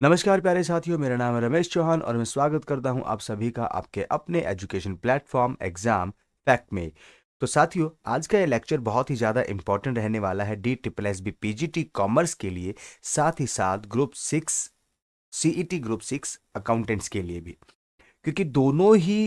नमस्कार प्यारे साथियों, मेरा नाम है रमेश चौहान और मैं स्वागत करता हूं आप सभी का आपके अपने एजुकेशन प्लेटफॉर्म एग्जाम फैक्ट में। तो साथियों, आज का ये लेक्चर बहुत ही ज़्यादा इंपॉर्टेंट रहने वाला है D triple S B PGT commerce के लिए, साथ ही साथ ग्रुप 6 सीईटी ग्रुप 6 अकाउंटेंट्स के लिए भी, क्योंकि दोनों ही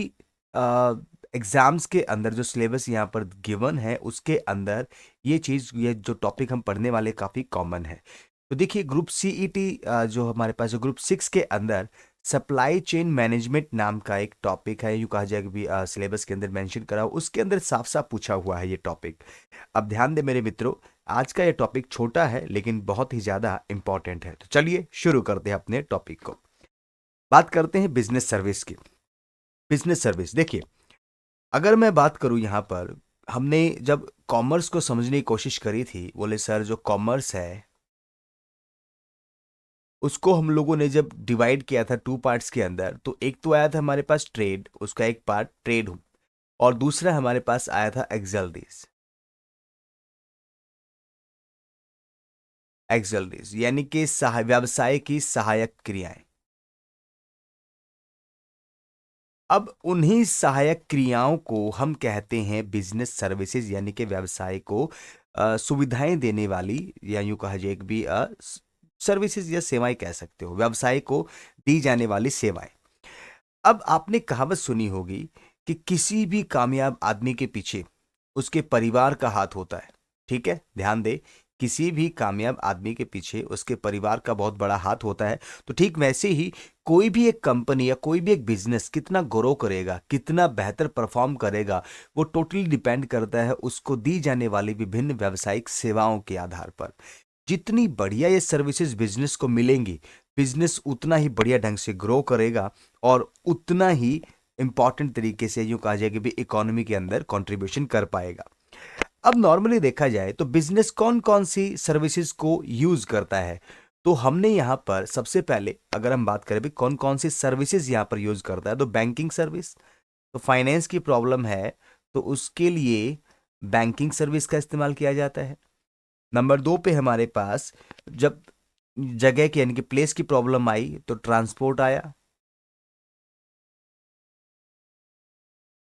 एग्जाम्स के अंदर जो सिलेबस यहाँ पर गिवन है उसके अंदर ये जो टॉपिक हम पढ़ने वाले काफ़ी कॉमन है। तो देखिए, ग्रुप सीईटी जो हमारे पास जो ग्रुप 6 के अंदर सप्लाई चेन मैनेजमेंट नाम का एक टॉपिक है, यूँ कहा जाए कि भी सिलेबस के अंदर मेंशन करा हो, उसके अंदर साफ साफ पूछा हुआ है ये टॉपिक। अब ध्यान दें मेरे मित्रों, आज का ये टॉपिक छोटा है लेकिन बहुत ही ज़्यादा इंपॉर्टेंट है। तो चलिए शुरू करते हैं अपने टॉपिक को। बात करते हैं बिजनेस सर्विस की। बिजनेस सर्विस देखिए, अगर मैं बात करूं यहाँ पर, हमने जब कॉमर्स को समझने की कोशिश करी थी, बोले सर जो कॉमर्स है उसको हम लोगों ने जब डिवाइड किया था टू पार्ट्स के अंदर, तो एक तो आया था हमारे पास ट्रेड, उसका एक पार्ट ट्रेड हूं, और दूसरा हमारे पास आया था एक्सल्टीज। एक्सल्टीज यानी कि व्यवसाय की सहायक क्रियाएं। अब उन्हीं सहायक क्रियाओं को हम कहते हैं बिजनेस सर्विसेज, यानी कि व्यवसाय को सुविधाएं देने वाली, या यूं कहा जाए कि भी सर्विसेज या सेवाएं कह सकते हो, व्यवसाय को दी जाने वाली सेवाएं। अब आपने कहावत सुनी होगी कि किसी भी कामयाब आदमी के पीछे उसके परिवार का हाथ होता है। ठीक है, ध्यान दे, किसी भी कामयाब आदमी के पीछे उसके परिवार का बहुत बड़ा हाथ होता है। तो ठीक वैसे ही कोई भी एक कंपनी या कोई भी एक बिजनेस कितना ग्रो करेगा, कितना बेहतर परफॉर्म करेगा, वो टोटली डिपेंड करता है उसको दी जाने वाली विभिन्न व्यावसायिक सेवाओं के आधार पर। जितनी बढ़िया ये सर्विसेज बिजनेस को मिलेंगी, बिजनेस उतना ही बढ़िया ढंग से ग्रो करेगा और उतना ही इंपॉर्टेंट तरीके से, यूं कहा जाए कि भी इकोनॉमी के अंदर कंट्रीब्यूशन कर पाएगा। अब नॉर्मली देखा जाए तो बिजनेस कौन कौन सी सर्विसेज को यूज करता है, तो हमने यहाँ पर सबसे पहले अगर हम बात करें भी कौन कौन सी सर्विसेज यहाँ पर यूज करता है, तो बैंकिंग सर्विस। तो फाइनेंस की प्रॉब्लम है तो उसके लिए बैंकिंग सर्विस का इस्तेमाल किया जाता है। नंबर 2 पे हमारे पास जब जगह की यानी कि प्लेस की प्रॉब्लम आई तो ट्रांसपोर्ट आया।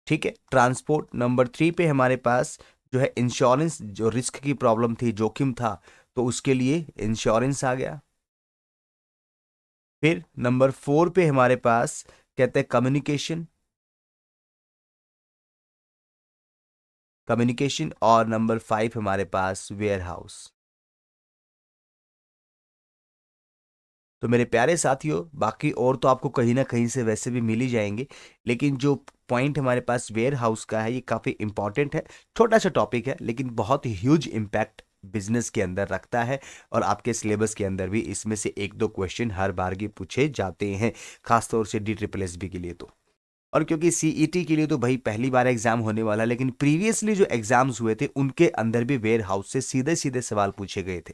ठीक है, ट्रांसपोर्ट। नंबर 3 पे हमारे पास जो है इंश्योरेंस, जो रिस्क की प्रॉब्लम थी, जोखिम था, तो उसके लिए इंश्योरेंस आ गया। फिर नंबर 4 पे हमारे पास कहते हैं कम्युनिकेशन। कम्युनिकेशन। और नंबर 5 हमारे पास वेयर हाउस। तो मेरे प्यारे साथियों, बाकी और तो आपको कहीं ना कहीं से वैसे भी मिल ही जाएंगे, लेकिन जो पॉइंट हमारे पास वेयर हाउस का है ये काफ़ी इंपॉर्टेंट है। छोटा सा टॉपिक है लेकिन बहुत ही ह्यूज इम्पैक्ट बिजनेस के अंदर रखता है, और आपके सिलेबस के अंदर भी इसमें से एक दो क्वेश्चन हर बार के पूछे जाते हैं, खासतौर से डी ट्रिपल एस बी के लिए। तो और क्योंकि सीईटी के लिए तो भाई पहली बार एग्जाम होने वाला, लेकिन प्रीवियसली जो एग्जाम्स हुए थे उनके अंदर भी वेयर हाउस से सीधे सीधे सवाल पूछे गए थे।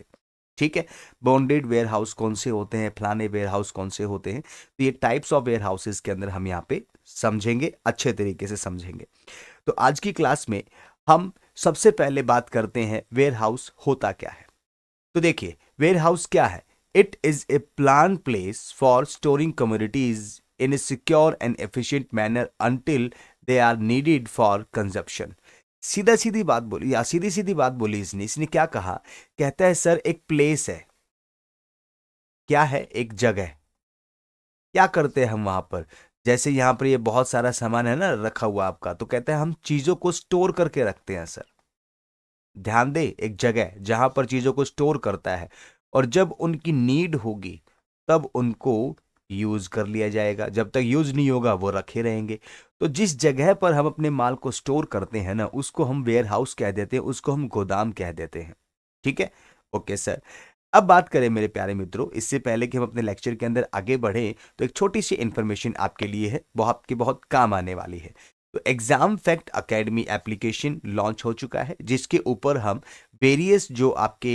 ठीक है, बॉन्डेड वेयर हाउस कौन से होते हैं, फलाने वेयर हाउस कौन से होते हैं, तो ये टाइप्स ऑफ वेयर हाउसेस के अंदर हम यहाँ पे समझेंगे, अच्छे तरीके से समझेंगे। तो आज की क्लास में हम सबसे पहले बात करते हैं वेयर हाउस होता क्या है। तो देखिए, वेयर हाउस क्या है? It is a plan place for storing commodities in a secure and efficient manner until they are needed for consumption. सीधा सीधी बात बोली, या सीधी सीधी बात बोली इसने। इसने क्या कहा? कहता है सर एक प्लेस है। क्या है? एक जगह। क्या करते हैं हम वहां पर? जैसे यहां पर ये बहुत सारा सामान है ना रखा हुआ आपका, तो कहते हैं हम चीजों को स्टोर करके रखते हैं सर। ध्यान दे, एक जगह जहां पर चीजों को स्टोर करता है, और जब उनकी नीड होगी तब उनको यूज कर लिया जाएगा, जब तक यूज नहीं होगा वो रखे रहेंगे। तो जिस जगह पर हम अपने माल को स्टोर करते हैं ना, उसको हम वेयर हाउस कह देते हैं, उसको हम गोदाम कह देते हैं। ठीक है, ओके सर। अब बात करें मेरे प्यारे मित्रों, इससे पहले कि हम अपने लेक्चर के अंदर आगे बढ़े, तो एक छोटी सी इंफॉर्मेशन आपके लिए है, वो आपके बहुत काम आने वाली है। तो exam fact academy application launch हो चुका है, जिसके ऊपर हम वेरियस जो आपके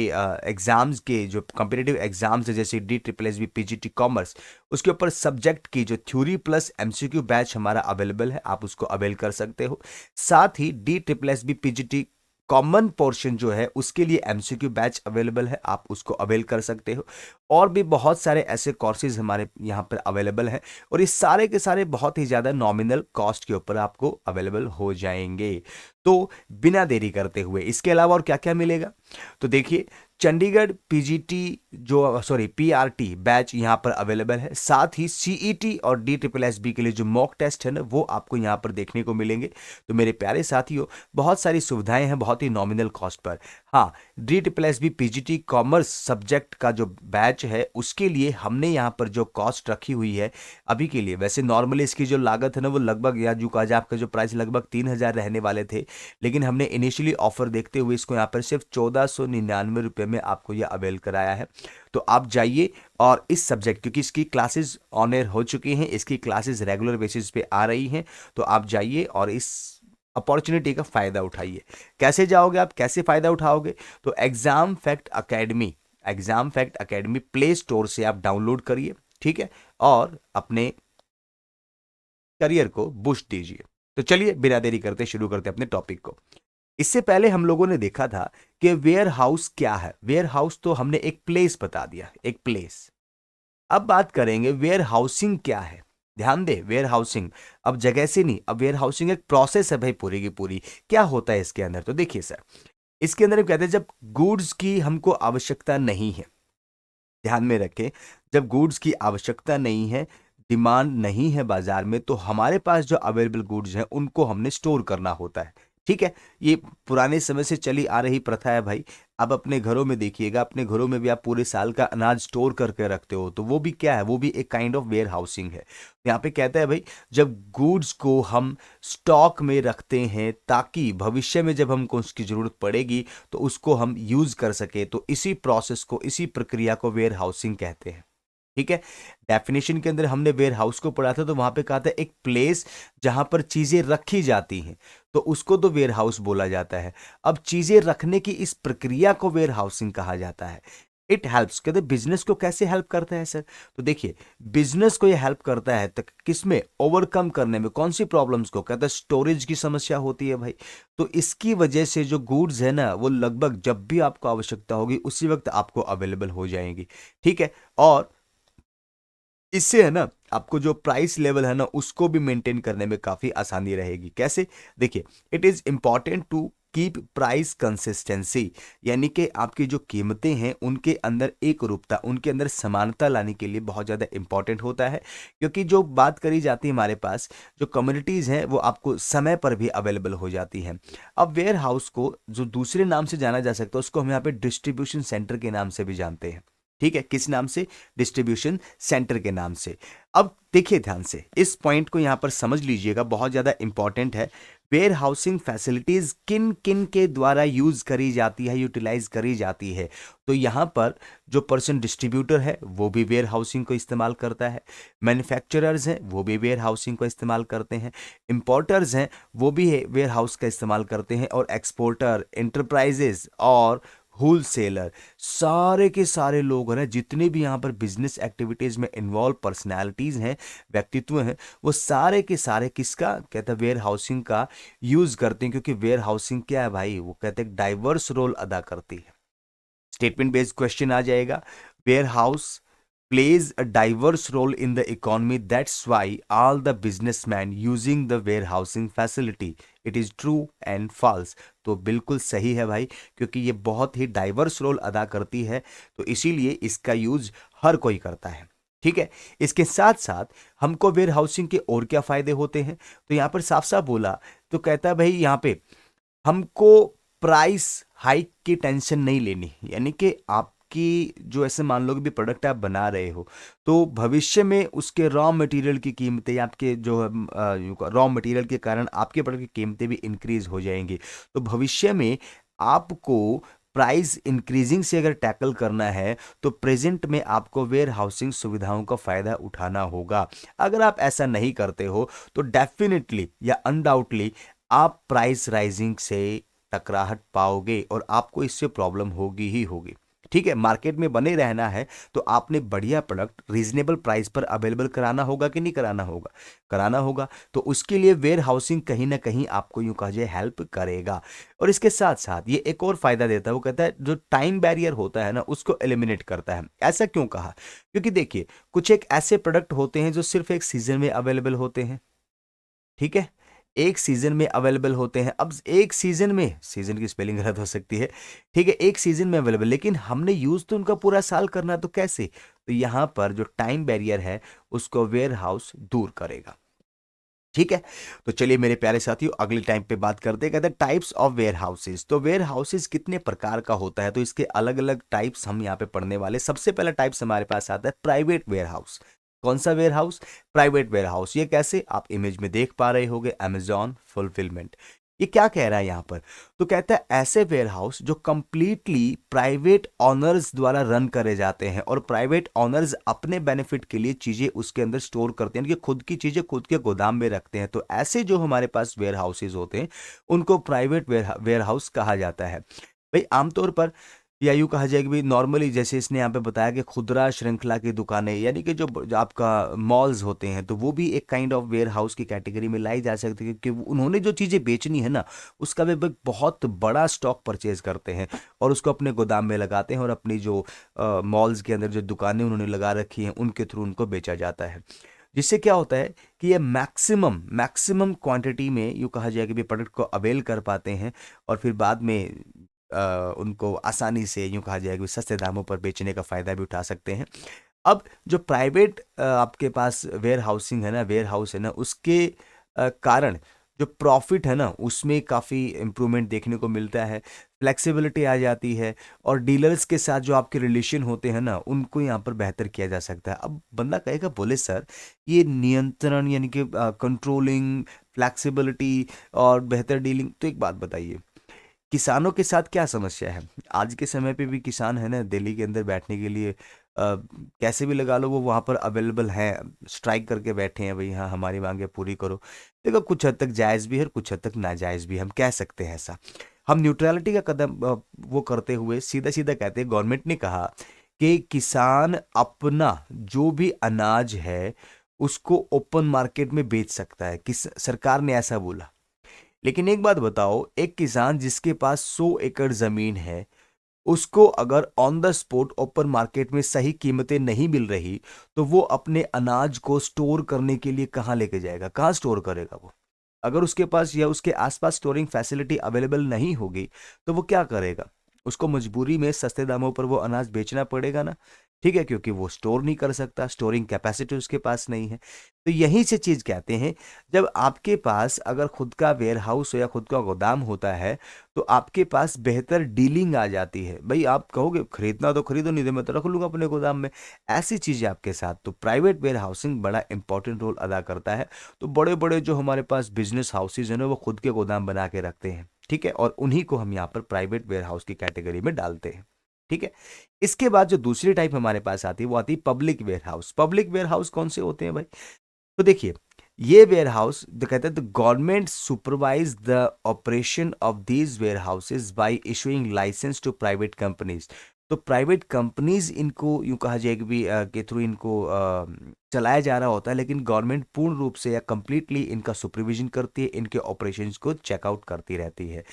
एग्जाम्स के जो कॉम्पिटिटिव एग्जाम्स है, जैसे D triple S B PGT commerce, उसके ऊपर सब्जेक्ट की जो थ्योरी प्लस एमसीक्यू बैच हमारा अवेलेबल है, आप उसको अवेल कर सकते हो। साथ ही D triple S B PGT common portion जो है उसके लिए एमसीक्यू बैच अवेलेबल है, आप उसको अवेल कर सकते हो। और भी बहुत सारे ऐसे कोर्सेज हमारे यहाँ पर अवेलेबल हैं और ये सारे के सारे बहुत ही ज़्यादा नॉमिनल कॉस्ट के ऊपर आपको अवेलेबल हो जाएंगे। तो बिना देरी करते हुए इसके अलावा और क्या क्या मिलेगा, तो देखिए चंडीगढ़ पीजीटी जो पीआरटी बैच यहाँ पर अवेलेबल है, साथ ही सीईटी और डीएसएसबी के लिए जो मॉक टेस्ट है ना वो आपको यहाँ पर देखने को मिलेंगे। तो मेरे प्यारे साथियों, बहुत सारी सुविधाएं हैं बहुत ही नॉमिनल कॉस्ट पर। हाँ, डीएसएसबी पीजीटी कॉमर्स सब्जेक्ट का जो बैच है उसके लिए हमने यहाँ पर जो कॉस्ट रखी हुई है अभी के लिए, वैसे नॉर्मली इसकी जो लागत है ना वो लगभग या जो आज आपका जो प्राइस लगभग 3,000 रहने वाले थे, लेकिन हमने इनिशियली ऑफर देखते हुए इसको यहाँ पर सिर्फ 1499 रुपये में आपको यह अवेल कराया है। तो आप जाइए और इस सब्जेक्ट, क्योंकि इसकी क्लासेस ऑन एयर हो चुकी हैं, इसकी क्लासेस रेगुलर बेसिस पे आ रही हैं, तो आप जाइए और इस अपॉर्चुनिटी का फायदा उठाइए। कैसे जाओगे आप, कैसे फायदा उठाओगे, तो exam fact academy play store से आप डाउनलोड करिए, ठीक है, और अपने करियर को बूस्ट दीजिए। तो चलिए बिना देरी करते शुरू करते अपने टॉपिक को। इससे पहले हम लोगों ने देखा था कि वेयर हाउस क्या है। वेयर हाउस तो हमने एक प्लेस बता दिया, एक प्लेस। अब बात करेंगे वेयर हाउसिंग क्या है। ध्यान दे, वेयर हाउसिंग अब जगह से नहीं, अब वेयर हाउसिंग एक प्रोसेस है भाई पूरी की पूरी। क्या होता है इसके अंदर, तो देखिए सर, इसके अंदर हम कहते हैं जब गुड्स की हमको आवश्यकता नहीं है, ध्यान में रखें, जब गुड्स की आवश्यकता नहीं है, डिमांड नहीं है बाजार में, तो हमारे पास जो अवेलेबल गुड्स हैं उनको हमने स्टोर करना होता है। ठीक है, ये पुराने समय से चली आ रही प्रथा है भाई। अब अपने घरों में देखिएगा, अपने घरों में भी आप पूरे साल का अनाज स्टोर करके रखते हो, तो वो भी क्या है, वो भी एक काइंड ऑफ वेयर हाउसिंग है। यहाँ पे कहता है भाई, जब गुड्स को हम स्टॉक में रखते हैं ताकि भविष्य में जब हमको उसकी जरूरत पड़ेगी तो उसको हम यूज कर सके, तो इसी प्रोसेस को, इसी प्रक्रिया को वेयर हाउसिंग कहते हैं। ठीक है, डेफिनेशन के अंदर हमने वेयर हाउस को पढ़ा था, तो वहां पे कहा था एक प्लेस जहां पर चीजें रखी जाती हैं, तो उसको तो वेयर हाउस बोला जाता है। अब चीजें रखने की इस प्रक्रिया को वेयर हाउसिंग कहा जाता है। इट हेल्प्स, कहते बिजनेस को कैसे हेल्प करता है सर, तो देखिए बिजनेस को ये हेल्प करता है तक किसमें, ओवरकम करने में। कौन सी प्रॉब्लम्स को, कहता है स्टोरेज की समस्या होती है भाई, तो इसकी वजह से जो गुड्स है ना वो लगभग जब भी आपको आवश्यकता होगी उसी वक्त आपको अवेलेबल हो जाएंगी। ठीक है, और इससे है ना आपको जो प्राइस लेवल है ना उसको भी मेंटेन करने में काफी आसानी रहेगी। कैसे, देखिए it is important to keep price consistency, यानी कि आपकी जो कीमतें हैं उनके अंदर एक रूपता, उनके अंदर समानता लाने के लिए बहुत ज़्यादा इंपॉर्टेंट होता है। क्योंकि जो बात करी जाती है हमारे पास जो कम्युनिटीज़ हैं वो आपको समय पर भी अवेलेबल हो जाती हैं। अब वेयर हाउस को जो दूसरे नाम से जाना जा सकता है उसको हम यहाँ पे डिस्ट्रीब्यूशन सेंटर के नाम से भी जानते हैं। ठीक है, किस नाम से, डिस्ट्रीब्यूशन सेंटर के नाम से। अब देखिए ध्यान से इस पॉइंट को यहां पर समझ लीजिएगा, बहुत ज्यादा इंपॉर्टेंट है। वेयर हाउसिंग फैसिलिटीज किन किन के द्वारा यूज करी जाती है, यूटिलाइज करी जाती है, तो यहां पर जो पर्सन डिस्ट्रीब्यूटर है वो भी वेयर हाउसिंग को इस्तेमाल करता है, मैन्युफैक्चरर्स हैं वो भी वेयर हाउसिंग को इस्तेमाल करते हैं, इंपोर्टर्स हैं वो भी वेयर हाउस का इस्तेमाल करते हैं, और एक्सपोर्टर, इंटरप्राइजेस और होलसेलर, सारे के सारे लोग हैं ना, जितने भी यहाँ पर बिजनेस एक्टिविटीज में इन्वॉल्व पर्सनालिटीज हैं, व्यक्तित्व हैं, वो सारे के सारे किसका, कहते हैं वेयर हाउसिंग का यूज करते हैं। क्योंकि वेयर हाउसिंग क्या है भाई, वो कहते हैं डाइवर्स रोल अदा करती है। स्टेटमेंट बेस्ड क्वेश्चन आ जाएगा, warehouse plays a diverse role in the economy. That's why all the businessmen using the warehousing facility. It is true and false. तो बिल्कुल सही है भाई, क्योंकि ये बहुत ही डाइवर्स रोल अदा करती है, तो इसीलिए इसका यूज हर कोई करता है। ठीक है, इसके साथ साथ हमको वेयर हाउसिंग के और क्या फायदे होते हैं, तो यहाँ पर साफ साफ बोला तो कहता है भाई यहाँ पे हमको प्राइस हाइक की टेंशन नहीं लेनी, यानी कि आपकी जो ऐसे मान लो कि भी प्रोडक्ट आप बना रहे हो तो भविष्य में उसके रॉ मटेरियल की कीमतें, आपके जो रॉ मटेरियल के कारण आपके प्रोडक्ट की कीमतें भी इंक्रीज हो जाएंगी। तो भविष्य में आपको प्राइस इंक्रीजिंग से अगर टैकल करना है तो प्रेजेंट में आपको वेयर हाउसिंग सुविधाओं का फायदा उठाना होगा। अगर आप ऐसा नहीं करते हो तो डेफिनेटली या अनडाउटली आप प्राइस राइजिंग से टकराहट पाओगे और आपको इससे प्रॉब्लम होगी ही होगी। ठीक है, मार्केट में बने रहना है तो आपने बढ़िया प्रोडक्ट रीजनेबल प्राइस पर अवेलेबल कराना होगा कि नहीं कराना होगा? कराना होगा। तो उसके लिए वेयर हाउसिंग कहीं ना कहीं आपको यूं कहा जाए हेल्प करेगा। और इसके साथ साथ ये एक और फायदा देता है, वो कहता है जो टाइम बैरियर होता है ना उसको एलिमिनेट करता है। ऐसा क्यों कहा? क्योंकि देखिए, कुछ एक ऐसे प्रोडक्ट होते हैं जो सिर्फ एक सीजन में अवेलेबल होते हैं। ठीक है, एक सीजन में अवेलेबल होते हैं। अब एक सीजन में, सीजन की स्पेलिंग गलत हो सकती है, ठीक है, एक सीजन में अवेलेबल, लेकिन हमने यूज तो उनका पूरा साल करना, तो कैसे? तो यहां पर जो टाइम बैरियर है उसको वेयर हाउस दूर करेगा। ठीक है, तो चलिए मेरे प्यारे साथियों, अगले टाइम पे बात करते हैं। कहते हैं टाइप्स ऑफ वेयर हाउसेज। तो वेयर हाउसेज कितने प्रकार का होता है, तो इसके अलग अलग टाइप्स हम यहाँ पे पढ़ने वाले। सबसे पहला टाइप्स हमारे पास आता है प्राइवेट वेयर हाउस। कौन सा warehouse? Private warehouse. ये कैसे? आप इमेज में देख पा रहे होंगे, अमेजॉन फुलफिलमेंट। ये क्या कह रहा है यहाँ पर? तो कहता है ऐसे वेयर हाउस जो कंप्लीटली प्राइवेट ऑनर्स द्वारा रन करे जाते हैं, और प्राइवेट ऑनर्स अपने बेनिफिट के लिए चीजें उसके अंदर स्टोर करते हैं, कि खुद की चीजें खुद के गोदाम में रखते हैं। तो ऐसे जो हमारे पास वेयर हाउसेज होते हैं उनको प्राइवेट वेयर हाउस कहा जाता है। भाई आमतौर पर, या यूं कहा जाए कि भाई नॉर्मली, जैसे इसने यहाँ पे बताया कि खुदरा श्रृंखला की दुकानें, यानी कि जो आपका मॉल्स होते हैं, तो वो भी एक काइंड ऑफ वेयर हाउस की कैटेगरी में लाई जा सकती है, क्योंकि उन्होंने जो चीज़ें बेचनी है ना उसका वे एक बहुत बड़ा स्टॉक परचेज करते हैं और उसको अपने गोदाम में लगाते हैं, और अपनी जो मॉल्स के अंदर जो दुकानें उन्होंने लगा रखी हैं उनके थ्रू उनको बेचा जाता है। जिससे क्या होता है कि ये मैक्सिमम मैक्सिमम क्वांटिटी में यूँ कहा जाए कि भी प्रोडक्ट को अवेल कर पाते हैं, और फिर बाद में उनको आसानी से यूँ कहा जाए कि सस्ते दामों पर बेचने का फ़ायदा भी उठा सकते हैं। अब जो प्राइवेट आपके पास वेयर हाउसिंग है ना, वेयर हाउस है ना, उसके कारण जो प्रॉफिट है ना उसमें काफ़ी इम्प्रूवमेंट देखने को मिलता है, फ्लेक्सिबिलिटी आ जाती है, और डीलर्स के साथ जो आपके रिलेशन होते हैं ना उनको यहाँ पर बेहतर किया जा सकता है। अब बंदा कहेगा, बोले सर ये नियंत्रण यानी कि कंट्रोलिंग, फ्लेक्सिबिलिटी और बेहतर डीलिंग, तो एक बात बताइए, किसानों के साथ क्या समस्या है? आज के समय पे भी किसान है ना दिल्ली के अंदर बैठने के लिए कैसे भी लगा लो वो वहाँ पर अवेलेबल हैं, स्ट्राइक करके बैठे हैं, भाई हाँ हमारी मांगे पूरी करो। देखो, कुछ हद तक जायज़ भी है और कुछ हद तक नाजायज़ भी है, हम कह सकते हैं ऐसा। हम न्यूट्रलिटी का कदम वो करते हुए सीधा सीधा कहते हैं, गवर्नमेंट ने कहा कि किसान अपना जो भी अनाज है उसको ओपन मार्केट में बेच सकता है, किस सरकार ने ऐसा बोला। लेकिन एक बात बताओ, एक किसान जिसके पास 100 एकड़ जमीन है, उसको अगर on the spot open market में सही कीमतें नहीं मिल रही, तो वो अपने अनाज को स्टोर करने के लिए कहाँ लेके जाएगा? कहाँ स्टोर करेगा वो? अगर उसके पास या उसके आसपास स्टोरिंग फैसिलिटी अवेलेबल नहीं होगी तो वो क्या करेगा? उसको मजबूरी में सस्ते दामों पर वो अनाज बेचना पड़ेगा ना। ठीक है, क्योंकि वो स्टोर नहीं कर सकता, स्टोरिंग कैपेसिटी उसके पास नहीं है। तो यही से चीज कहते हैं, जब आपके पास अगर खुद का वेयर हाउस हो या खुद का गोदाम होता है तो आपके पास बेहतर डीलिंग आ जाती है। भाई आप कहोगे खरीदना तो खरीदो, नहीं तो मैं तो रख लूंगा अपने गोदाम में, ऐसी चीजें आपके साथ। तो प्राइवेट वेयर हाउसिंग बड़ा इंपॉर्टेंट रोल अदा करता है। तो बड़े बड़े जो हमारे पास बिजनेस हाउसेज हैं ना वो खुद के गोदाम बना के रखते हैं। ठीक है, और उन्हीं को हम यहाँ पर प्राइवेट वेयर हाउस की कैटेगरी में डालते हैं। ठीक है, इसके बाद जो दूसरी टाइप हमारे पास आती है वो आती है public warehouse. Public warehouse कौन से होते हैं भाई? तो देखिए, ये वेयर हाउस जो कहते हैं, the government supervise the operation of these warehouses by issuing licence to private companies. तो प्राइवेट कंपनीज इनको यूं कहा जाए कि भी के थ्रू इनको चलाया जा रहा होता है, लेकिन गवर्नमेंट पूर्ण रूप से या कंप्लीटली इनका सुपरविजन करती है, इनके ऑपरेशंस को चेकआउट करती रहती है।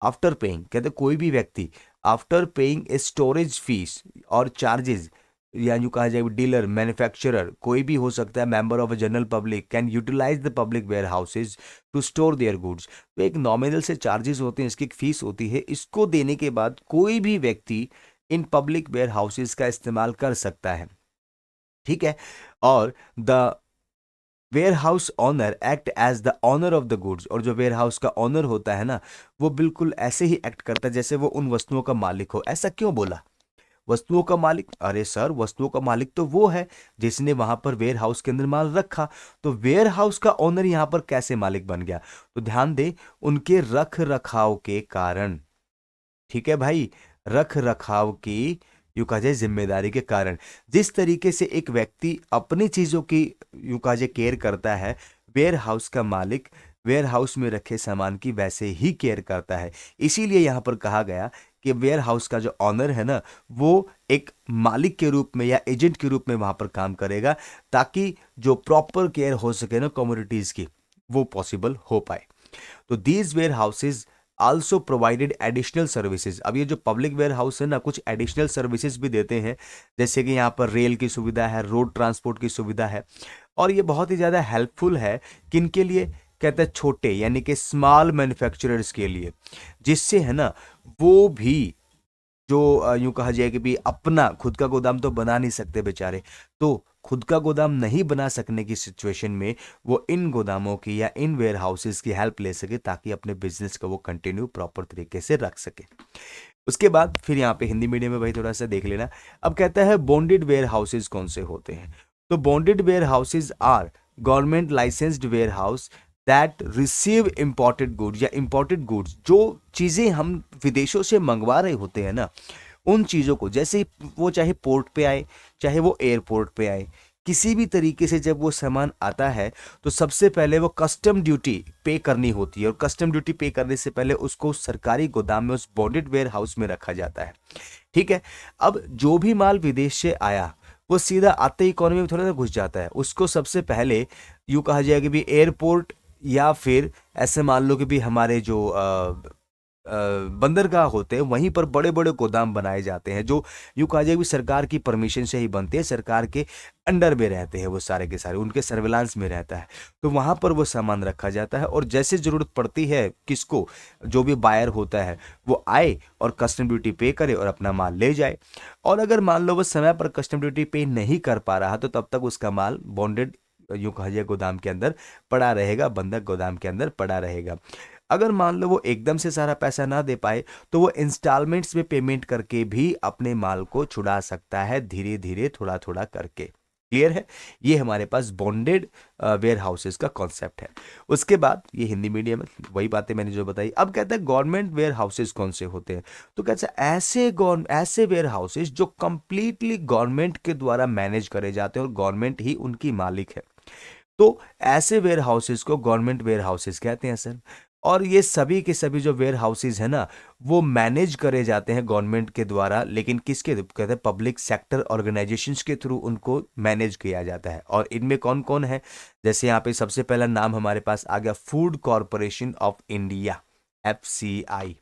आफ्टर पेइंग, कहते हैं कोई भी व्यक्ति after paying a storage fees और चार्जेस, या यूं कहा जाए डीलर, मैन्युफैक्चरर, कोई भी हो सकता है, member of a general public can utilise the public warehouses to store their goods. तो एक नॉमिनल से चार्जेस होते हैं, इसकी एक फीस होती है, इसको देने के बाद कोई भी व्यक्ति इन पब्लिक वेयर हाउसेज का इस्तेमाल कर सकता है। ठीक है, और the warehouse owner act as the owner of the goods. और जो वेयर हाउस का ऑनर होता है ना वो बिल्कुल ऐसे ही एक्ट करता है जैसे वो उन वस्तुओं का मालिक हो। ऐसा क्यों बोला वस्तुओं का मालिक? अरे सर, वस्तुओं का मालिक तो वो है जिसने वहां पर वेयर हाउस के अंदर माल रखा। तो वेयर हाउस का ओनर यहां पर कैसे मालिक बन गया? तो ध्यान दे, उनके रख रखाव के कारण। ठीक है भाई, रख रखाव की यूं कहा जाए जिम्मेदारी के कारण। जिस तरीके से एक व्यक्ति अपनी चीजों की यूं कहा जाए केयर करता है, वेयर हाउस का मालिक वेयर हाउस में रखे सामान की वैसे ही केयर करता है। इसीलिए यहां पर कहा गया कि वेयर हाउस का जो ऑनर है ना, वो एक मालिक के रूप में या एजेंट के रूप में वहां पर काम करेगा, ताकि जो प्रॉपर केयर हो सके ना कमोडिटीज की, वो पॉसिबल हो पाए। तो these where houses also provided additional services. अब ये जो पब्लिक वेयर हाउस है ना, कुछ एडिशनल सर्विसेज भी देते हैं, जैसे कि यहाँ पर रेल की सुविधा है, रोड ट्रांसपोर्ट की सुविधा है, और ये बहुत ही ज़्यादा हेल्पफुल है किनके लिए, कहते हैं छोटे यानी कि स्मॉल मैन्युफैक्चरर्स के लिए, जिससे है ना वो भी जो यूं कहा जाए कि भी अपना खुद का गोदाम तो बना नहीं सकते बेचारे, तो खुद का गोदाम नहीं बना सकने की सिचुएशन में वो इन गोदामों की या इन वेयर हाउसेस की हेल्प ले सके, ताकि अपने बिजनेस को वो कंटिन्यू प्रॉपर तरीके से रख सके। उसके बाद फिर यहाँ पे हिंदी मीडियम में भाई थोड़ा सा देख लेना। अब कहता है बॉन्डेड वेयर हाउसेज कौन से होते हैं। तो bonded warehouses are government licensed warehouse that receive imported goods, या इंपोर्टेड गुड्स, जो चीज़ें हम विदेशों से मंगवा रहे होते हैं ना, उन चीज़ों को, जैसे वो चाहे पोर्ट पे आए, चाहे वो एयरपोर्ट पे आए, किसी भी तरीके से जब वो सामान आता है तो सबसे पहले वो कस्टम ड्यूटी पे करनी होती है, और कस्टम ड्यूटी पे करने से पहले उसको सरकारी गोदाम में उस बॉन्डेड वेयर हाउस में रखा जाता है। ठीक है। अब जो भी माल विदेश से आया वो सीधा आते ही इकोनॉमी में थोड़ा सा घुस जाता है, उसको सबसे पहले यूँ कहा जाए कि भी एयरपोर्ट, या फिर ऐसे मान लो कि भी हमारे जो बंदरगाह होते हैं, वहीं पर बड़े बड़े गोदाम बनाए जाते हैं, जो यूँ कहा जाए कि सरकार की परमिशन से ही बनते हैं, सरकार के अंडर में रहते हैं वो सारे के सारे, उनके सर्विलांस में रहता है। तो वहाँ पर वो सामान रखा जाता है, और जैसे ज़रूरत पड़ती है किसको, जो भी बायर होता है वो आए और कस्टम ड्यूटी पे करे और अपना माल ले जाए। और अगर मान लो वो समय पर कस्टम ड्यूटी पे नहीं कर पा रहा, तो तब तक उसका माल बॉन्डेड यूँ कहा जाए गोदाम के अंदर पड़ा रहेगा, बंधक गोदाम के अंदर पड़ा रहेगा। अगर मान लो वो एकदम से सारा पैसा ना दे पाए, तो वो इंस्टॉलमेंट्स में पेमेंट करके भी अपने माल को छुड़ा सकता है, धीरे धीरे थोड़ा थोड़ा करके। क्लियर है। ये हमारे पास बॉन्डेड वेयर हाउसेस का कॉन्सेप्ट है। उसके बाद ये हिंदी मीडियम में वही बातें मैंने जो बताई। अब कहता है गवर्नमेंट वेयर हाउसेस कौन से होते हैं। तो कहता है ऐसे वेयर हाउसेस जो कंप्लीटली गवर्नमेंट के द्वारा मैनेज करे जाते हैं और गवर्नमेंट ही उनकी मालिक है। तो ऐसे वेयर हाउसेस को गवर्नमेंट वेयर हाउसेस कहते हैं सर। और ये सभी के सभी जो वेयर हाउसेस है ना, वो मैनेज करे जाते हैं गवर्नमेंट के द्वारा, लेकिन किसके कहते हैं, पब्लिक सेक्टर ऑर्गेनाइजेशंस के थ्रू उनको मैनेज किया जाता है। और इनमें कौन कौन है, जैसे यहाँ पे सबसे पहला नाम हमारे पास आ गया, food corporation of India, FCI।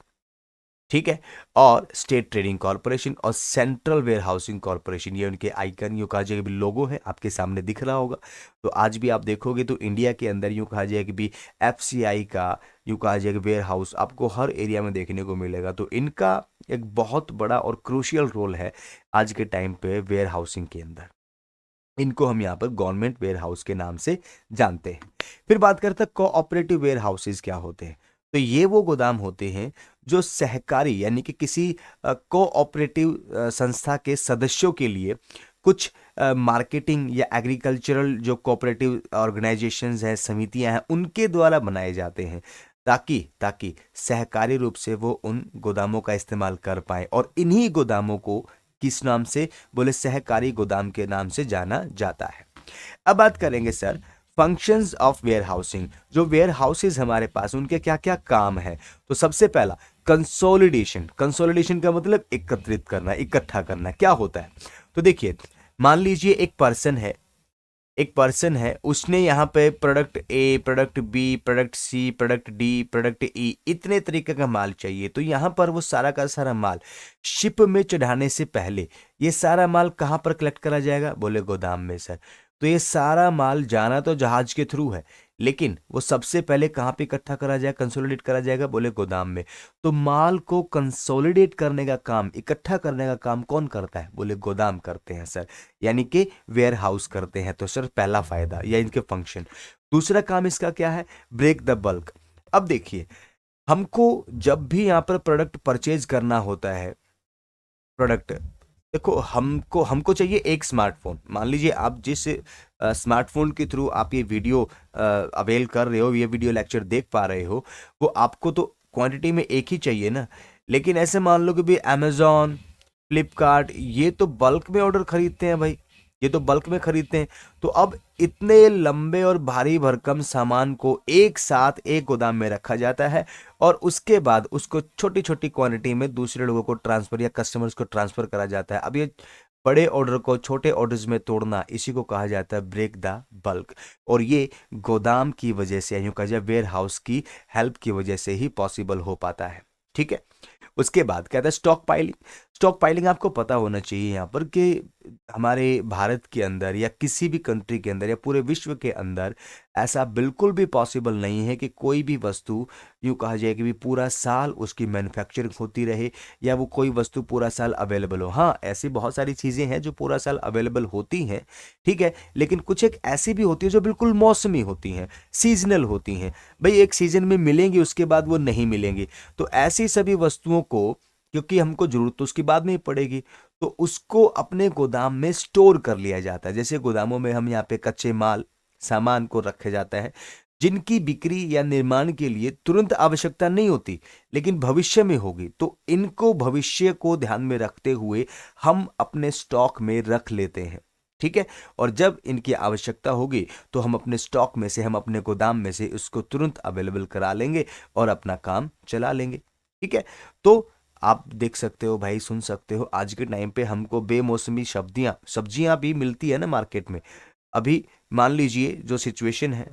ठीक है। और स्टेट ट्रेडिंग कॉर्पोरेशन और सेंट्रल वेयर हाउसिंग कॉर्पोरेशन, ये उनके आइकन, यूँ कहा जाए कि भी लोगो है, आपके सामने दिख रहा होगा। तो आज भी आप देखोगे तो इंडिया के अंदर यूँ कहा जाए कि भी FCI का, यूँ कहा जाए कि वेयर हाउस आपको हर एरिया में देखने को मिलेगा। तो इनका एक बहुत बड़ा और क्रूशियल रोल है आज के टाइम पे वेयर हाउसिंग के अंदर। इनको हम यहाँ पर गवर्नमेंट वेयर हाउस के नाम से जानते हैं। फिर बात करते हैं कोऑपरेटिव वेयर हाउसेज क्या होते हैं। तो ये वो गोदाम होते हैं जो सहकारी यानी कि किसी कोऑपरेटिव संस्था के सदस्यों के लिए कुछ मार्केटिंग या एग्रीकल्चरल जो कोऑपरेटिव ऑर्गेनाइजेशंस हैं, समितियां हैं, उनके द्वारा बनाए जाते हैं, ताकि ताकि सहकारी रूप से वो उन गोदामों का इस्तेमाल कर पाए। और इन्हीं गोदामों को किस नाम से, बोले सहकारी गोदाम के नाम से जाना जाता है। अब बात करेंगे sir functions of warehousing. जो वेयर हाउसेज हमारे पास, उनके क्या क्या काम है। तो सबसे पहला कंसोलिडेशन। कंसोलिडेशन का मतलब एकत्रित करना, इकट्ठा करना। क्या होता है, तो देखिए मान लीजिए एक पर्सन है, उसने यहाँ पे product A, product B, product C, product D, product E, इतने तरीके का माल चाहिए। तो यहाँ पर वो सारा का सारा माल शिप में चढ़ाने से पहले ये सारा माल कहाँ पर कलेक्ट करा जाएगा, बोले गोदाम में सर। तो ये सारा माल जाना तो जहाज के थ्रू है, लेकिन वो सबसे पहले कहाँ पे इकट्ठा करा जाएगा, कंसोलिडेट करा जाएगा, बोले गोदाम में। तो माल को कंसोलिडेट करने का काम, इकट्ठा करने का काम कौन करता है, बोले गोदाम करते हैं सर, यानी कि वेयर हाउस करते हैं। तो सर पहला फायदा या इनके फंक्शन। दूसरा काम इसका क्या है, ब्रेक द बल्क। अब देखिए हमको जब भी यहाँ पर प्रोडक्ट परचेज करना होता है, प्रोडक्ट, देखो हमको हमको चाहिए एक स्मार्टफोन। मान लीजिए आप जिस स्मार्टफोन के थ्रू आप ये वीडियो अवेल कर रहे हो, ये वीडियो लेक्चर देख पा रहे हो, वो आपको तो क्वांटिटी में एक ही चाहिए ना। लेकिन ऐसे मान लो कि भी अमेजोन, फ्लिपकार्ट, ये तो बल्क में ऑर्डर खरीदते हैं भाई। ये तो बल्क में खरीदते हैं। तो अब इतने लंबे और भारी भरकम सामान को एक साथ एक गोदाम में रखा जाता है और उसके बाद उसको छोटी छोटी क्वांटिटी में दूसरे लोगों को ट्रांसफर या कस्टमर्स को ट्रांसफर करा जाता है। अब ये बड़े ऑर्डर को छोटे ऑर्डर्स में तोड़ना, इसी को कहा जाता है ब्रेक द बल्क। और ये गोदाम की वजह से, यूं कहा जाए वेयर हाउस की हेल्प की वजह से ही पॉसिबल हो पाता है। ठीक है। उसके बाद कहता है स्टॉक पाइलिंग। स्टॉक पाइलिंग आपको पता होना चाहिए यहाँ पर कि हमारे भारत के अंदर या किसी भी कंट्री के अंदर या पूरे विश्व के अंदर ऐसा बिल्कुल भी पॉसिबल नहीं है कि कोई भी वस्तु, यूँ कहा जाए कि भी पूरा साल उसकी मैन्युफैक्चरिंग होती रहे या वो कोई वस्तु पूरा साल अवेलेबल हो। हाँ, ऐसी बहुत सारी चीज़ें हैं जो पूरा साल अवेलेबल होती हैं, ठीक है, लेकिन कुछ एक ऐसी भी होती है जो बिल्कुल मौसमी होती हैं, सीजनल होती हैं। भाई एक सीजन में मिलेंगी, उसके बाद वो नहीं मिलेंगी। तो ऐसी सभी वस्तुओं को, क्योंकि हमको जरूरत तो उसकी बाद में ही पड़ेगी, तो उसको अपने गोदाम में स्टोर कर लिया जाता है। जैसे गोदामों में हम यहाँ पे कच्चे माल सामान को रखा जाता है जिनकी बिक्री या निर्माण के लिए तुरंत आवश्यकता नहीं होती लेकिन भविष्य में होगी, तो इनको भविष्य को ध्यान में रखते हुए हम अपने स्टॉक में रख लेते हैं। ठीक है। और जब इनकी आवश्यकता होगी तो हम अपने स्टॉक में से, हम अपने गोदाम में से उसको तुरंत अवेलेबल करा लेंगे और अपना काम चला लेंगे। ठीक है। तो आप देख सकते हो भाई, सुन सकते हो, आज के टाइम पे हमको बेमौसमी सब्जियां भी मिलती है ना मार्केट में। अभी मान लीजिए जो सिचुएशन है,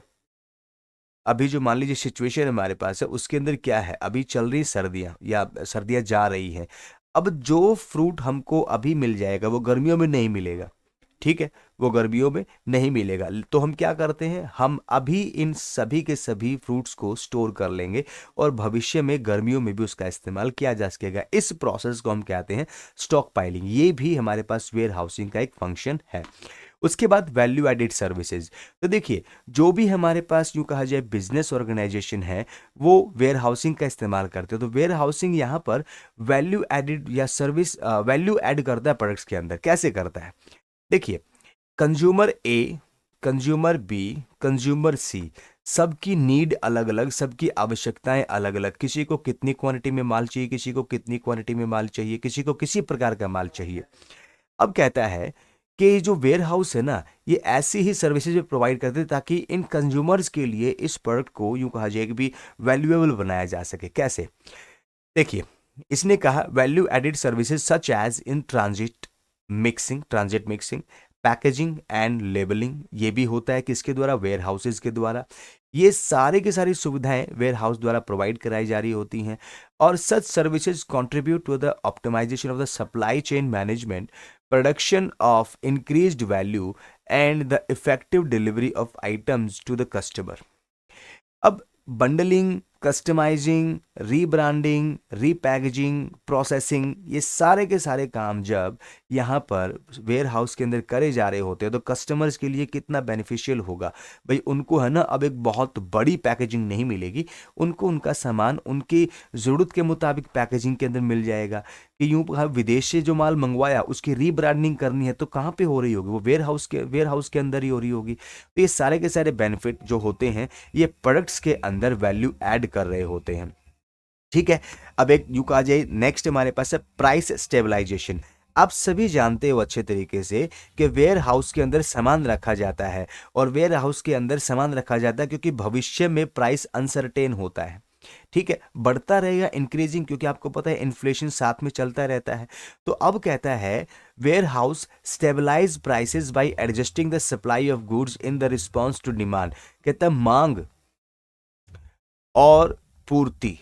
अभी जो मान लीजिए सिचुएशन हमारे पास है उसके अंदर क्या है, अभी चल रही सर्दियां या सर्दियां जा रही हैं। अब जो फ्रूट हमको अभी मिल जाएगा वो गर्मियों में नहीं मिलेगा। ठीक है। वो गर्मियों में नहीं मिलेगा, तो हम क्या करते हैं, हम अभी इन सभी के सभी फ्रूट्स को स्टोर कर लेंगे और भविष्य में गर्मियों में भी उसका इस्तेमाल किया जा सकेगा। इस प्रोसेस को हम कहते हैं स्टॉक पाइलिंग। ये भी हमारे पास वेयर हाउसिंग का एक फंक्शन है। उसके बाद वैल्यू एडिड सर्विसेज। तो देखिए, जो भी हमारे पास यूं कहा जाए बिजनेस ऑर्गेनाइजेशन है वो वेयर हाउसिंग का इस्तेमाल करते हैं। तो वेयर हाउसिंग यहाँ पर वैल्यू एडिड या सर्विस वैल्यू ऐड करता है प्रोडक्ट्स के अंदर। कैसे करता है, देखिए, consumer A, consumer B, consumer C, सबकी नीड अलग अलग, सबकी आवश्यकताएं अलग अलग। किसी को कितनी क्वांटिटी में माल चाहिए, किसी को कितनी क्वांटिटी में माल चाहिए, किसी को किसी प्रकार का माल चाहिए। अब कहता है कि जो वेयर हाउस है ना, ये ऐसी ही सर्विसेज प्रोवाइड करते हैं ताकि इन कंज्यूमर्स के लिए इस प्रोडक्ट को यूं कहा जाए कि भी वैल्यूएबल बनाया जा सके। कैसे, देखिए, इसने कहा value added services such as in transit mixing, packaging and labelling. ये भी होता है किसके द्वारा, वेयर हाउसेज के द्वारा। ये सारे की सारी सुविधाएं वेयर हाउस द्वारा प्रोवाइड कराई जा रही होती हैं। और such services contribute to the optimisation of the supply chain management, production of increased value and the effective delivery of items to the customer. अब bundling, customising, rebranding, repackaging, processing, ये सारे के सारे काम जब यहाँ पर वेयर हाउस के अंदर करे जा रहे होते हैं तो कस्टमर्स के लिए कितना बेनिफिशियल होगा। भाई उनको है ना, अब एक बहुत बड़ी पैकेजिंग नहीं मिलेगी, उनको उनका सामान उनकी ज़रूरत के मुताबिक पैकेजिंग के अंदर मिल जाएगा। कि यूँ विदेश से जो माल मंगवाया उसकी रीब्रांडिंग करनी है तो कहाँ पे हो रही होगी, वो वेयर हाउस के अंदर ही हो रही होगी। तो ये सारे के सारे बेनिफिट जो होते हैं ये प्रोडक्ट्स के अंदर वैल्यू ऐड कर रहे होते हैं। ठीक है। अब एक यूं कहा जाए नेक्स्ट हमारे पास है प्राइस स्टेबलाइजेशन। आप सभी जानते हो अच्छे तरीके से कि वेयर हाउस के अंदर सामान रखा जाता है और वेयर हाउस के अंदर सामान रखा जाता है क्योंकि भविष्य में प्राइस अनसर्टेन होता है। ठीक है, बढ़ता रहेगा, इंक्रीजिंग, क्योंकि आपको पता है इन्फ्लेशन साथ में चलता रहता है। तो अब कहता है warehouse stabilise prices by adjusting the supply of goods in the response to demand. कहता है मांग और पूर्ति,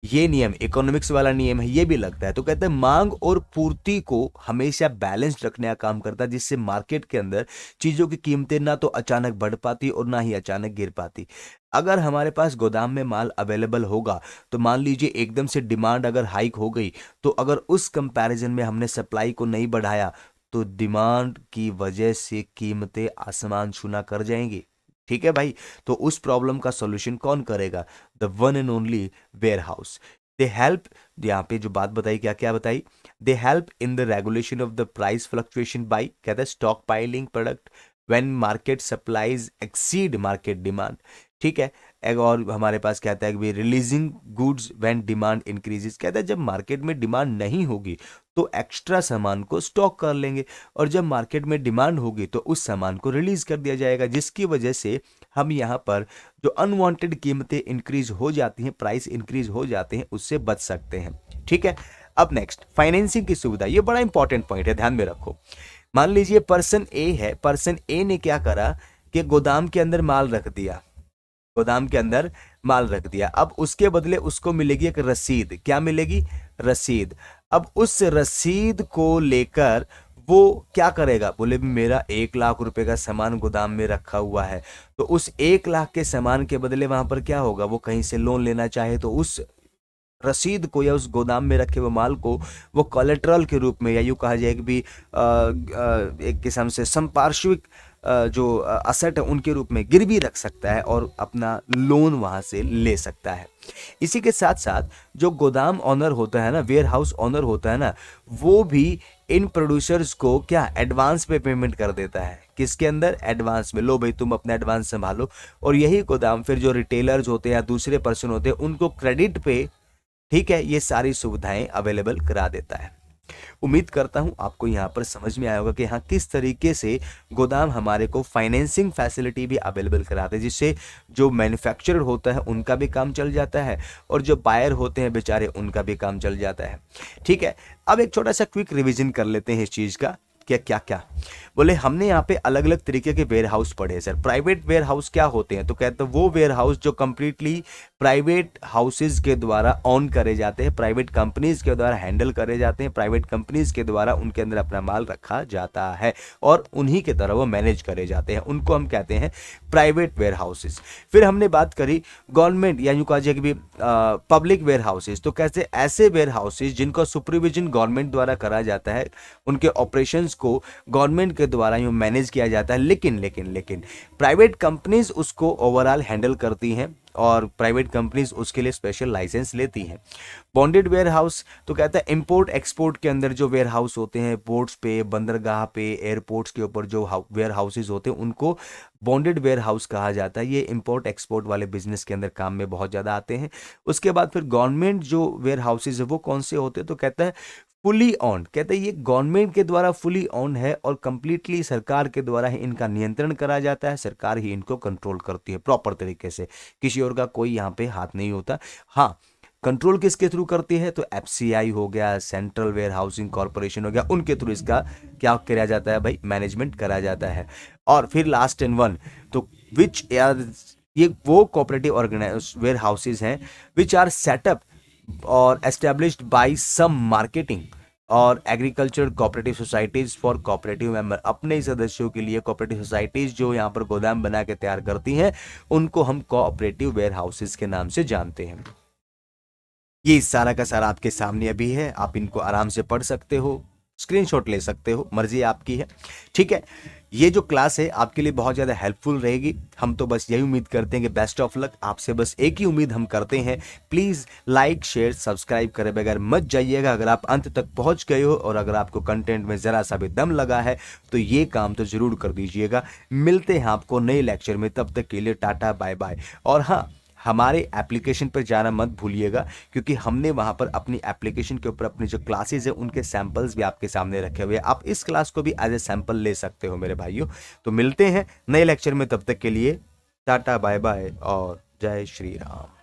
ये नियम इकोनॉमिक्स वाला नियम है, ये भी लगता है। तो कहते हैं मांग और पूर्ति को हमेशा बैलेंस रखने का काम करता है जिससे मार्केट के अंदर चीजों की कीमतें ना तो अचानक बढ़ पाती और ना ही अचानक गिर पाती। अगर हमारे पास गोदाम में माल अवेलेबल होगा तो मान लीजिए एकदम से डिमांड अगर हाइक हो गई, तो अगर उस कंपैरिजन में हमने सप्लाई को नहीं बढ़ाया तो डिमांड की वजह से कीमतें आसमान छूना कर जाएंगी। ठीक है भाई। तो उस प्रॉब्लम का सॉल्यूशन कौन करेगा, the one and only warehouse. They help, यहाँ पे जो बात बताई, क्या क्या बताई, they help in the regulation of the price fluctuation by, कहता है stockpiling product when market supplies exceed market demand. ठीक है। एक और हमारे पास कहता है कि releasing goods when demand increases, कहता है जब मार्केट में डिमांड नहीं होगी तो एक्स्ट्रा सामान को स्टॉक कर लेंगे, और जब मार्केट में डिमांड होगी तो उस सामान को रिलीज कर दिया जाएगा, जिसकी वजह से हम यहाँ पर जो अनवांटेड कीमतें इंक्रीज हो जाती हैं, प्राइस इंक्रीज हो जाते हैं, उससे बच सकते हैं। ठीक है। अब नेक्स्ट, फाइनेंसिंग की सुविधा, ये बड़ा इंपॉर्टेंट पॉइंट है, ध्यान में रखो। मान लीजिए पर्सन ए है, पर्सन ए ने क्या करा कि गोदाम के अंदर माल रख दिया, गोदाम के अंदर माल रख दिया। अब उसके बदले उसको मिलेगी एक रसीद, क्या मिलेगी? रसीद। अब उस रसीद को लेकर वो क्या करेगा? बोले मेरा 1 लाख रुपए का सामान गोदाम में रखा हुआ है, तो उस 1 लाख के सामान के बदले वहां पर क्या होगा? वो कहीं से लोन लेना चाहे तो उस रसीद को या उस गोदाम में रखे हुए माल को वो कोलेट्रल के रूप में, या यूँ कहा जाए कि भी एक किस्म से संपार्श्विक जो असेट है उनके रूप में गिरवी रख सकता है और अपना लोन वहां से ले सकता है। इसी के साथ साथ जो गोदाम ऑनर होता है ना, वेयर हाउस ऑनर होता है ना, वो भी इन प्रोड्यूसर्स को क्या एडवांस पे पेमेंट कर देता है। किसके अंदर? एडवांस में। लो भाई तुम अपना एडवांस संभालो, और यही गोदाम फिर जो रिटेलर्स होते हैं या दूसरे पर्सन होते हैं उनको क्रेडिट पे, ठीक है, ये सारी सुविधाएं अवेलेबल करा देता है। उम्मीद करता हूं आपको यहां पर समझ में आया होगा कि हाँ किस तरीके से गोदाम हमारे को फाइनेंसिंग फैसिलिटी भी अवेलेबल कराते हैं, जिससे जो मैन्युफैक्चरर होता है उनका भी काम चल जाता है और जो बायर होते हैं बेचारे उनका भी काम चल जाता है। ठीक है। अब एक छोटा सा क्विक रिवीजन कर लेते हैं इस चीज का, क्या क्या बोले हमने यहाँ पे अलग अलग तरीके के वेयर हाउस पढ़े सर। प्राइवेट वेयर हाउस क्या होते हैं? तो कहते हैं वो वेयर हाउस जो कंप्लीटली प्राइवेट हाउसेज के द्वारा ऑन करे जाते हैं, प्राइवेट कंपनीज के द्वारा हैंडल करे जाते हैं, प्राइवेट कंपनीज के द्वारा उनके अंदर अपना माल रखा जाता है और उन्हीं के तरह वो मैनेज करे जाते हैं, उनको हम कहते हैं प्राइवेट वेयर हाउसेज। फिर हमने बात करी गवर्नमेंट या यूँ कहा जाए कि पब्लिक वेयर हाउसेज। तो कैसे? ऐसे वेयर हाउसेज जिनका सुपरविजन गवर्नमेंट द्वारा करा जाता है, उनके ऑपरेशंस को गवर्नमेंट के द्वारा यूँ मैनेज किया जाता है, लेकिन प्राइवेट कंपनीज उसको ओवरऑल हैंडल करती हैं और प्राइवेट कंपनीज उसके लिए स्पेशल लाइसेंस लेती हैं। बॉन्डेड वेयर हाउस तो कहता है इंपोर्ट एक्सपोर्ट के अंदर जो वेयर हाउस होते हैं, पोर्ट्स पे, बंदरगाह पे, एयरपोर्ट्स के ऊपर जो वेयर हाउसेज होते हैं उनको बॉन्डेड वेयर हाउस कहा जाता है। ये इंपोर्ट एक्सपोर्ट वाले बिजनेस के अंदर काम में बहुत ज़्यादा आते हैं। उसके बाद फिर गवर्नमेंट जो वेयर हाउसेज है वो कौन से होते हैं? तो कहता है फुली ऑन, कहते हैं ये गवर्नमेंट के द्वारा फुली ऑन है और कंप्लीटली सरकार के द्वारा ही इनका नियंत्रण करा जाता है, सरकार ही इनको कंट्रोल करती है प्रॉपर तरीके से, किसी और का कोई यहाँ पे हाथ नहीं होता। हाँ, कंट्रोल किसके थ्रू करती है? तो एफसीआई हो गया, सेंट्रल वेयर हाउसिंग कॉर्पोरेशन हो गया, उनके थ्रू इसका क्या किया जाता है भाई? मैनेजमेंट करा जाता है। और फिर लास्ट एंड वन, तो विच आर, ये वो कोऑपरेटिव ऑर्गेनाइज वेयर हाउसेज हैं विच आर सेटअप और एस्टेब्लिश्ड बाय सम मार्केटिंग और agriculture cooperative societies for cooperative member. अपने ही सदस्यों के लिए कोऑपरेटिव सोसाइटीज जो यहाँ पर गोदाम बना के तैयार करती हैं उनको हम कोऑपरेटिव वेयर हाउसेज के नाम से जानते हैं। ये सारा का सारा आपके सामने अभी है, आप इनको आराम से पढ़ सकते हो, स्क्रीनशॉट ले सकते हो, मर्जी आपकी है। ठीक है। ये जो क्लास है आपके लिए बहुत ज़्यादा हेल्पफुल रहेगी। हम तो बस यही उम्मीद करते हैं कि बेस्ट ऑफ लक। आपसे बस एक ही उम्मीद हम करते हैं, प्लीज़ लाइक शेयर सब्सक्राइब करे बगैर मत जाइएगा। अगर आप अंत तक पहुंच गए हो और अगर आपको कंटेंट में ज़रा सा भी दम लगा है तो ये काम तो ज़रूर कर दीजिएगा। मिलते हैं आपको नए लेक्चर में, तब तक के लिए टाटा बाय बाय। और हाँ, हमारे एप्लीकेशन पर जाना मत भूलिएगा क्योंकि हमने वहाँ पर अपनी एप्लीकेशन के ऊपर अपनी जो क्लासेस हैं उनके सैंपल्स भी आपके सामने रखे हुए हैं। आप इस क्लास को भी एज ए सैंपल ले सकते हो मेरे भाइयों। तो मिलते हैं नए लेक्चर में, तब तक के लिए टाटा बाय बाय और जय श्री राम।